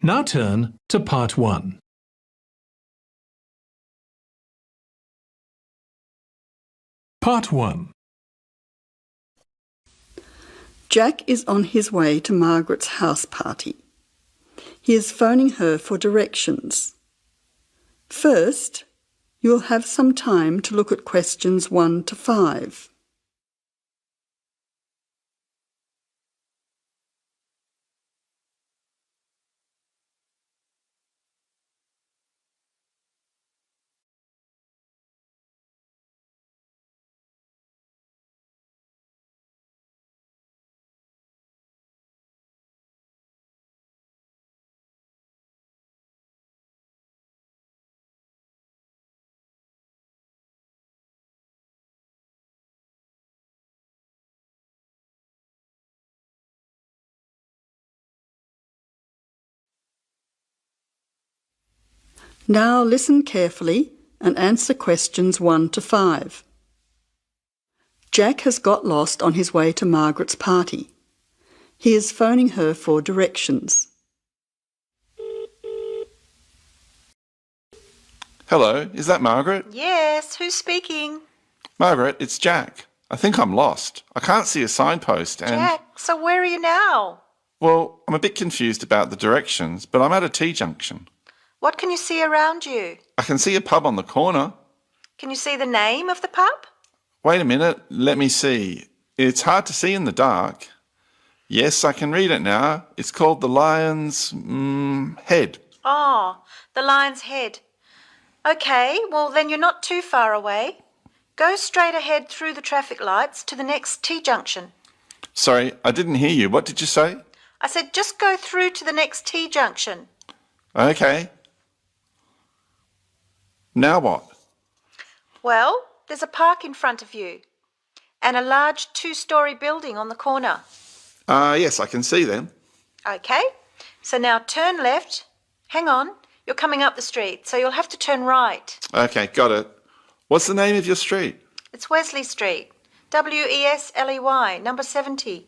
Now turn to Part 1. Part 1. Jack is on his way to Margaret's house party. He is phoning her for directions. First, you'll have some time to look at questions 1 to 5. Now listen carefully and answer questions 1 to 5. Jack has got lost on his way to Margaret's party. He is phoning her for directions. Hello, is that Margaret? Yes, who's speaking? Margaret, it's Jack. I think I'm lost. I can't see a signpost and... Jack, so where are you now? Well, I'm a bit confused about the directions, but I'm at a T-junction. What can you see around you? I can see a pub on the corner. Can you see the name of the pub? Wait a minute, let me see. It's hard to see in the dark. Yes, I can read it now. It's called the Lion's Head. Oh, the Lion's Head. OK, well then you're not too far away. Go straight ahead through the traffic lights to the next T-junction. Sorry, I didn't hear you. What did you say? I said just go through to the next T-junction. OK. Now what? Well, there's a park in front of you and a large 2-storey building on the corner. Yes, I can see them. OK, so now turn left. Hang on, you're coming up the street, so you'll have to turn right. OK, got it. What's the name of your street? It's Wesley Street, Wesley, number 70.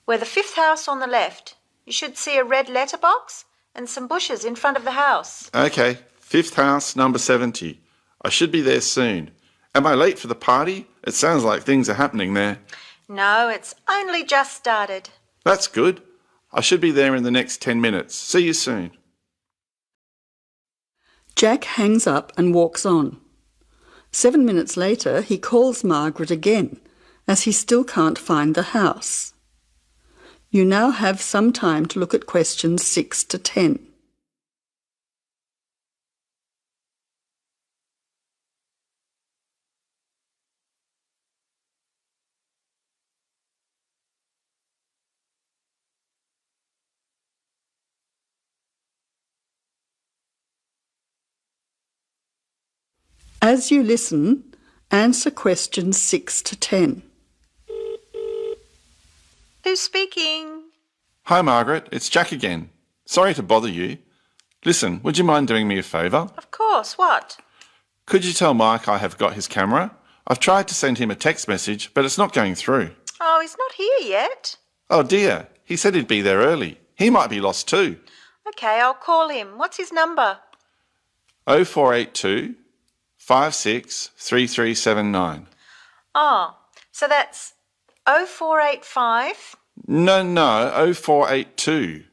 We're the 5th house on the left. You should see a red letterbox and some bushes in front of the house. OK, 5th house, number 70. I should be there soon. Am I late for the party? It sounds like things are happening there. No, it's only just started. That's good. I should be there in the next 10 minutes. See you soon. Jack hangs up and walks on. 7 minutes later, he calls Margaret again, as he still can't find the house. You now have some time to look at questions 6 to 10. As you listen, answer questions 6 to 10. Who's speaking? Hi, Margaret. It's Jack again. Sorry to bother you. Listen, would you mind doing me a favour? Of course, what? Could you tell Mike I have got his camera? I've tried to send him a text message, but it's not going through. Oh, he's not here yet. Oh dear, he said he'd be there early. He might be lost too. OK, I'll call him. What's his number? 0482 56 3379. Oh, so that's 0485? No, 0482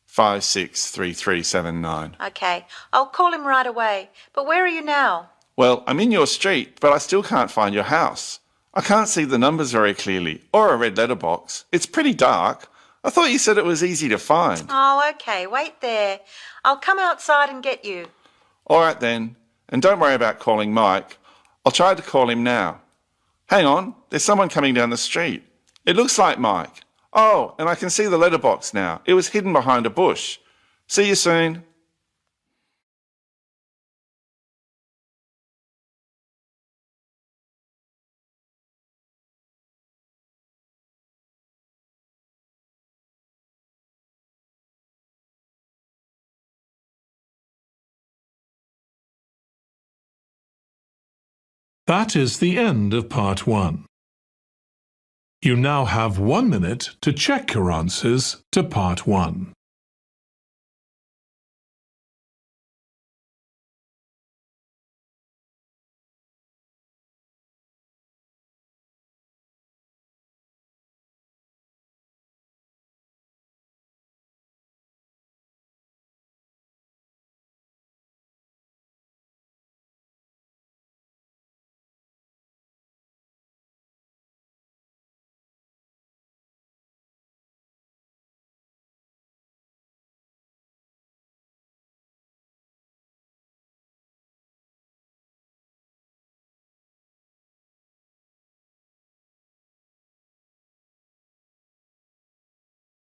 56 3379. OK, I'll call him right away. But where are you now? Well, I'm in your street, but I still can't find your house. I can't see the numbers very clearly, or a red letterbox. It's pretty dark. I thought you said it was easy to find. Oh, OK, wait there. I'll come outside and get you. All right then, and don't worry about calling Mike. I'll try to call him now. Hang on, there's someone coming down the street. It looks like Mike. Oh, and I can see the letterbox now. It was hidden behind a bush. See you soon. That is the end of Part 1. You now have 1 minute to check your answers to Part 1.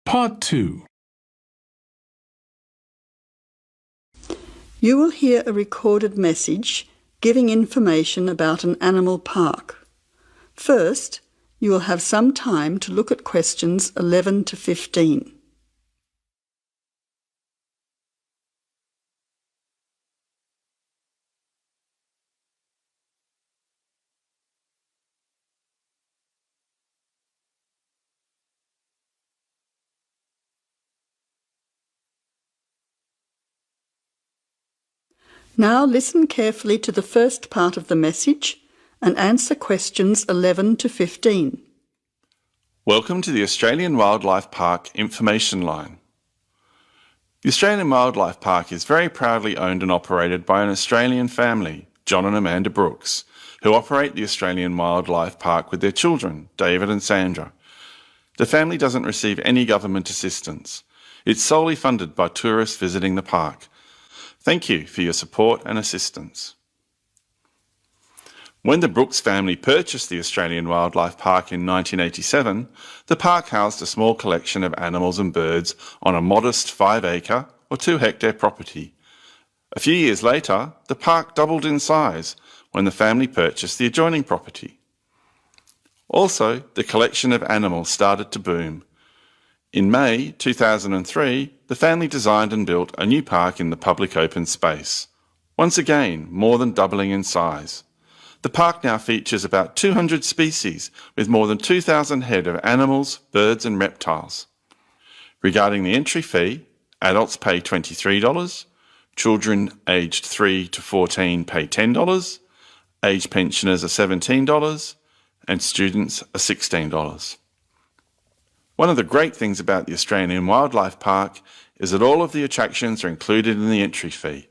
Part 2. You will hear a recorded message giving information about an animal park. First, you will have some time to look at questions 11 to 15. Now listen carefully to the first part of the message and answer questions 11 to 15. Welcome to the Australian Wildlife Park Information Line. The Australian Wildlife Park is very proudly owned and operated by an Australian family, John and Amanda Brooks, who operate the Australian Wildlife Park with their children, David and Sandra. The family doesn't receive any government assistance. It's solely funded by tourists visiting the park. Thank you for your support and assistance. When the Brooks family purchased the Australian Wildlife Park in 1987, the park housed a small collection of animals and birds on a modest 5-acre or 2-hectare property. A few years later, the park doubled in size when the family purchased the adjoining property. Also, the collection of animals started to boom. In May 2003, the family designed and built a new park in the public open space, once again more than doubling in size. The park now features about 200 species with more than 2,000 head of animals, birds and reptiles. Regarding the entry fee, adults pay $23, children aged 3 to 14 pay $10, aged pensioners are $17 and students are $16. One of the great things about the Australian Wildlife Park is that all of the attractions are included in the entry fee.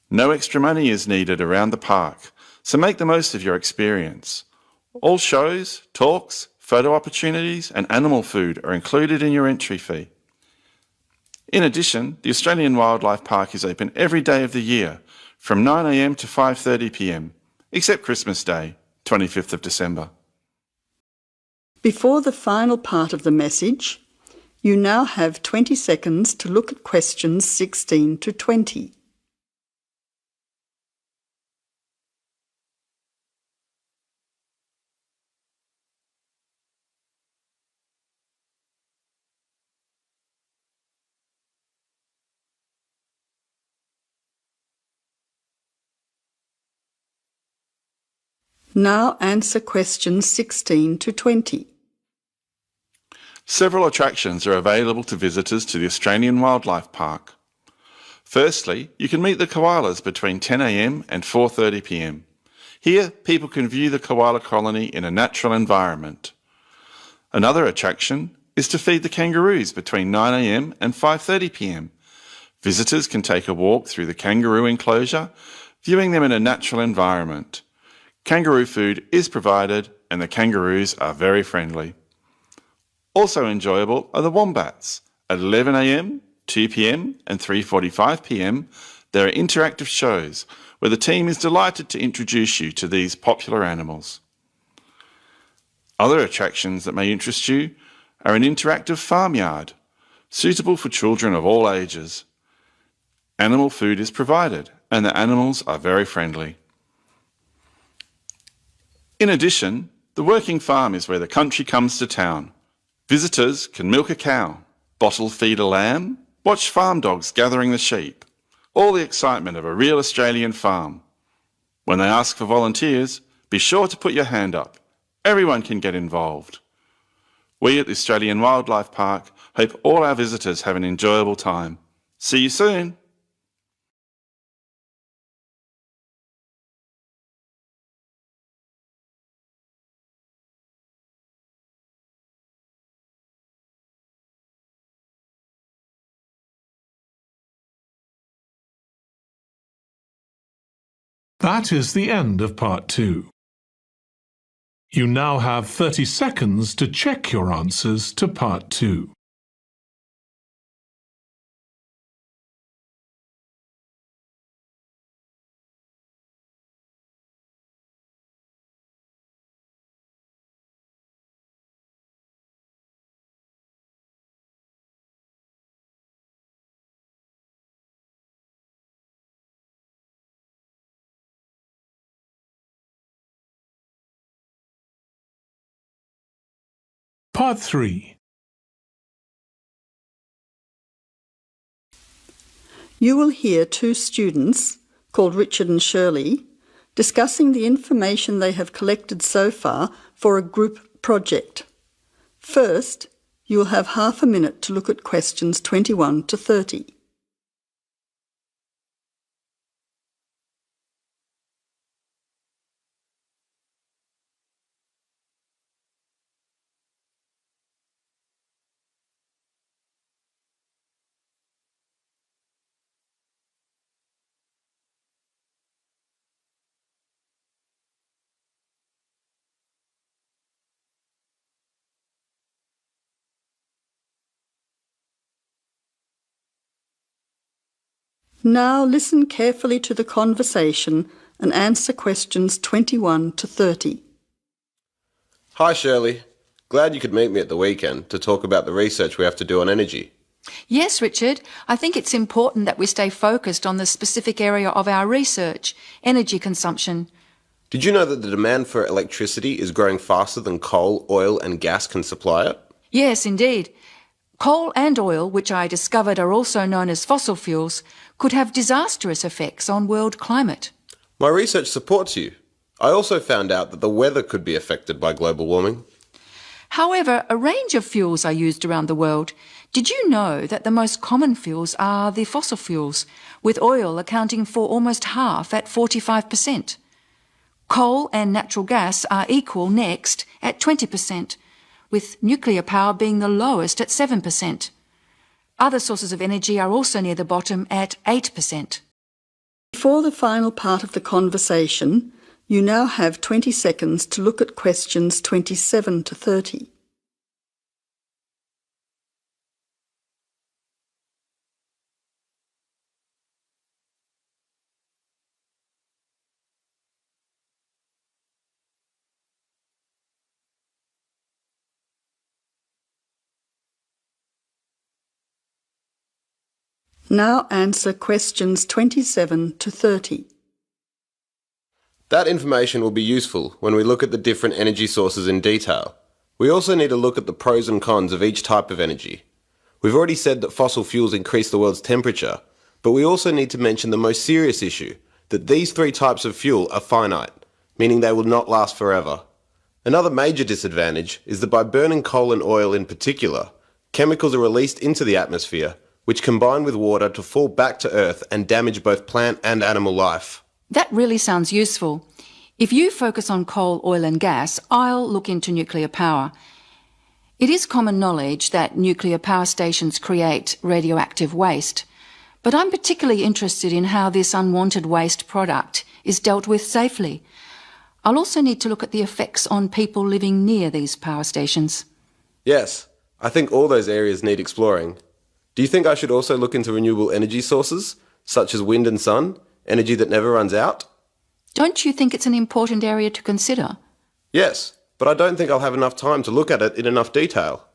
No extra money is needed around the park, so make the most of your experience. All shows, talks, photo opportunities and animal food are included in your entry fee. In addition, the Australian Wildlife Park is open every day of the year from 9 a.m. to 5:30 p.m, except Christmas Day, 25th of December. Before the final part of the message, you now have 20 seconds to look at questions 16 to 20. Now answer questions 16 to 20. Several attractions are available to visitors to the Australian Wildlife Park. Firstly, you can meet the koalas between 10 a.m. and 4:30 p.m. Here, people can view the koala colony in a natural environment. Another attraction is to feed the kangaroos between 9 a.m. and 5:30 p.m. Visitors can take a walk through the kangaroo enclosure, viewing them in a natural environment. Kangaroo food is provided and the kangaroos are very friendly. Also enjoyable are the wombats. At 11 a.m, 2 p.m and 3:45 p.m, there are interactive shows where the team is delighted to introduce you to these popular animals. Other attractions that may interest you are an interactive farmyard, suitable for children of all ages. Animal food is provided and the animals are very friendly. In addition, the working farm is where the country comes to town. Visitors can milk a cow, bottle feed a lamb, watch farm dogs gathering the sheep. All the excitement of a real Australian farm. When they ask for volunteers, be sure to put your hand up. Everyone can get involved. We at the Australian Wildlife Park hope all our visitors have an enjoyable time. See you soon. That is the end of Part 2. You now have 30 seconds to check your answers to Part 2. Part 3. You will hear two students, called Richard and Shirley, discussing the information they have collected so far for a group project. First, you will have half a minute to look at questions 21 to 30. Now listen carefully to the conversation and answer questions 21 to 30. Hi Shirley, glad you could meet me at the weekend to talk about the research we have to do on energy. Yes, Richard. I think it's important that we stay focused on the specific area of our research, energy consumption. Did you know that the demand for electricity is growing faster than coal, oil and gas can supply it? Yes, indeed. Coal and oil, which I discovered are also known as fossil fuels, could have disastrous effects on world climate. My research supports you. I also found out that the weather could be affected by global warming. However, a range of fuels are used around the world. Did you know that the most common fuels are the fossil fuels, with oil accounting for almost half at 45%? Coal and natural gas are equal next at 20%, with nuclear power being the lowest at 7%. Other sources of energy are also near the bottom at 8%. Before the final part of the conversation, you now have 20 seconds to look at questions 27 to 30. Now answer questions 27 to 30. That information will be useful when we look at the different energy sources in detail. We also need to look at the pros and cons of each type of energy. We've already said that fossil fuels increase the world's temperature, but we also need to mention the most serious issue, that these three types of fuel are finite, meaning they will not last forever. Another major disadvantage is that by burning coal and oil in particular, chemicals are released into the atmosphere, which combine with water to fall back to Earth and damage both plant and animal life. That really sounds useful. If you focus on coal, oil and gas, I'll look into nuclear power. It is common knowledge that nuclear power stations create radioactive waste, but I'm particularly interested in how this unwanted waste product is dealt with safely. I'll also need to look at the effects on people living near these power stations. Yes, I think all those areas need exploring. Do you think I should also look into renewable energy sources, such as wind and sun, energy that never runs out? Don't you think it's an important area to consider? Yes, but I don't think I'll have enough time to look at it in enough detail.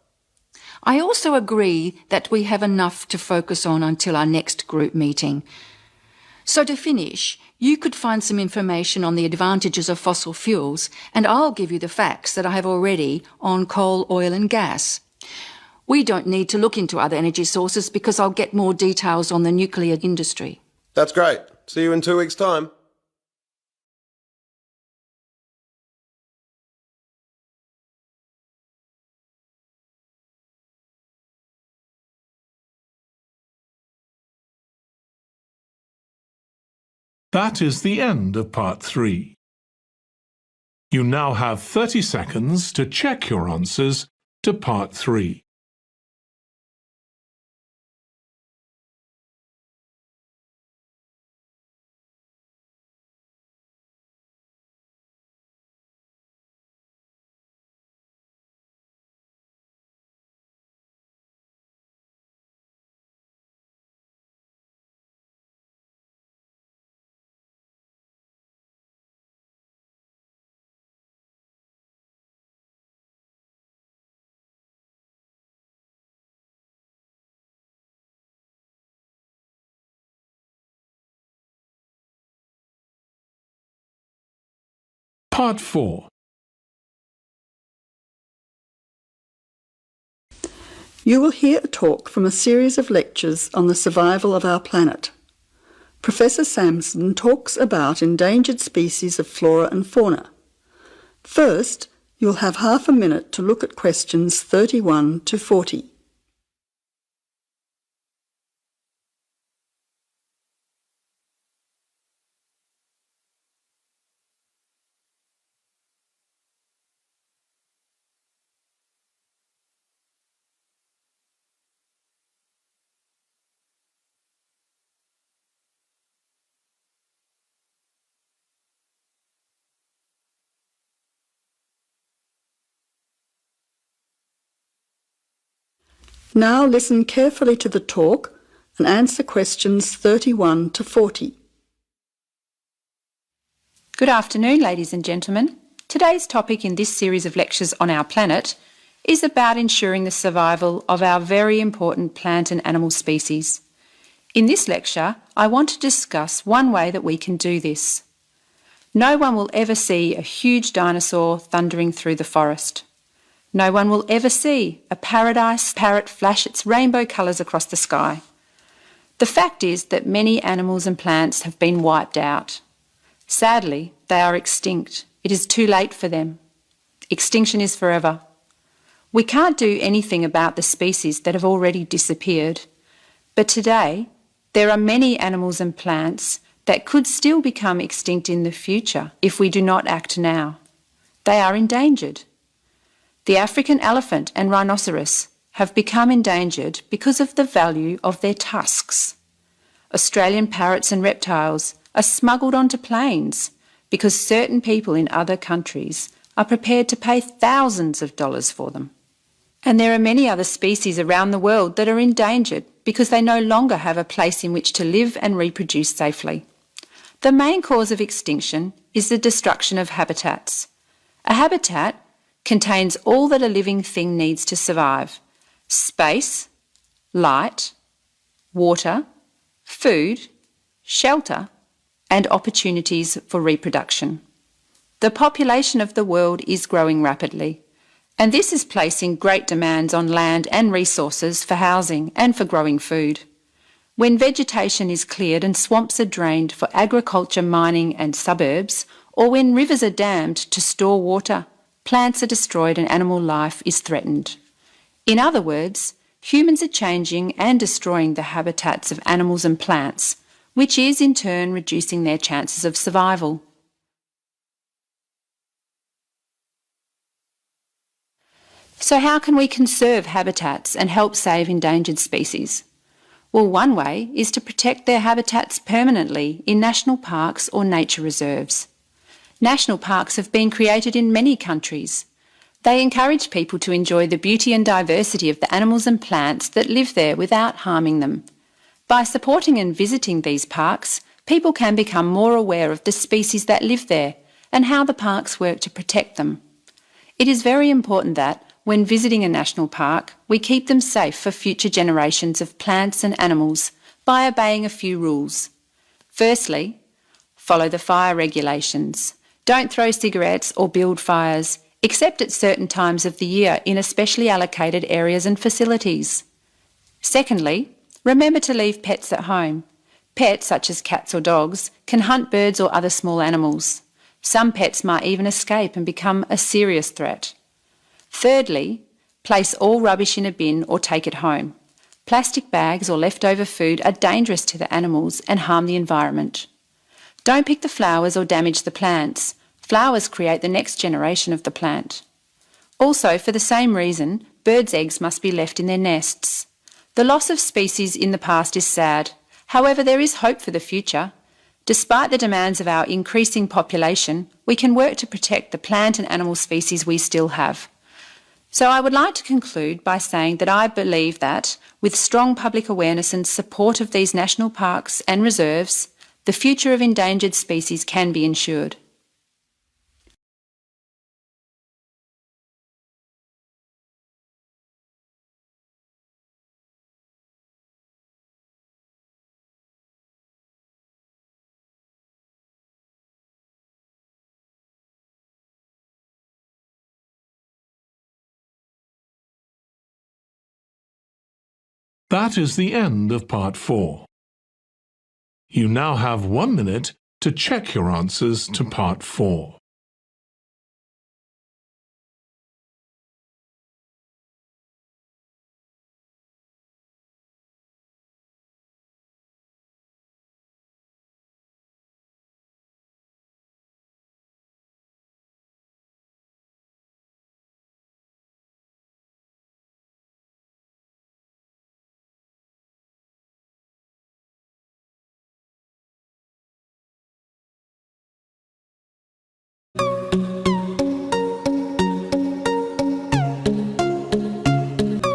I also agree that we have enough to focus on until our next group meeting. So to finish, you could find some information on the advantages of fossil fuels, and I'll give you the facts that I have already on coal, oil and gas. We don't need to look into other energy sources because I'll get more details on the nuclear industry. That's great. See you in 2 weeks' time. That is the end of Part 3. You now have 30 seconds to check your answers to Part 3. Part 4. You will hear a talk from a series of lectures on the survival of our planet. Professor Samson talks about endangered species of flora and fauna. First, you'll have half a minute to look at questions 31 to 40. Now listen carefully to the talk and answer questions 31 to 40. Good afternoon, ladies and gentlemen. Today's topic in this series of lectures on our planet is about ensuring the survival of our very important plant and animal species. In this lecture, I want to discuss one way that we can do this. No one will ever see a huge dinosaur thundering through the forest. No one will ever see a paradise parrot flash its rainbow colours across the sky. The fact is that many animals and plants have been wiped out. Sadly, they are extinct. It is too late for them. Extinction is forever. We can't do anything about the species that have already disappeared. But today, there are many animals and plants that could still become extinct in the future if we do not act now. They are endangered. The African elephant and rhinoceros have become endangered because of the value of their tusks. Australian parrots and reptiles are smuggled onto planes because certain people in other countries are prepared to pay thousands of dollars for them. And there are many other species around the world that are endangered because they no longer have a place in which to live and reproduce safely. The main cause of extinction is the destruction of habitats. A habitat contains all that a living thing needs to survive: space, light, water, food, shelter, and opportunities for reproduction. The population of the world is growing rapidly, and this is placing great demands on land and resources for housing and for growing food. When vegetation is cleared and swamps are drained for agriculture, mining and suburbs, or when rivers are dammed to store water, plants are destroyed and animal life is threatened. In other words, humans are changing and destroying the habitats of animals and plants, which is in turn reducing their chances of survival. So how can we conserve habitats and help save endangered species? Well, one way is to protect their habitats permanently in national parks or nature reserves. National parks have been created in many countries. They encourage people to enjoy the beauty and diversity of the animals and plants that live there without harming them. By supporting and visiting these parks, people can become more aware of the species that live there and how the parks work to protect them. It is very important that, when visiting a national park, we keep them safe for future generations of plants and animals by obeying a few rules. Firstly, follow the fire regulations. Don't throw cigarettes or build fires, except at certain times of the year in especially allocated areas and facilities. Secondly, remember to leave pets at home. Pets, such as cats or dogs, can hunt birds or other small animals. Some pets might even escape and become a serious threat. Thirdly, place all rubbish in a bin or take it home. Plastic bags or leftover food are dangerous to the animals and harm the environment. Don't pick the flowers or damage the plants. Flowers create the next generation of the plant. Also, for the same reason, birds' eggs must be left in their nests. The loss of species in the past is sad. However, there is hope for the future. Despite the demands of our increasing population, we can work to protect the plant and animal species we still have. So I would like to conclude by saying that I believe that, with strong public awareness and support of these national parks and reserves, the future of endangered species can be ensured. That is the end of Part 4. You now have 1 minute to check your answers to Part 4.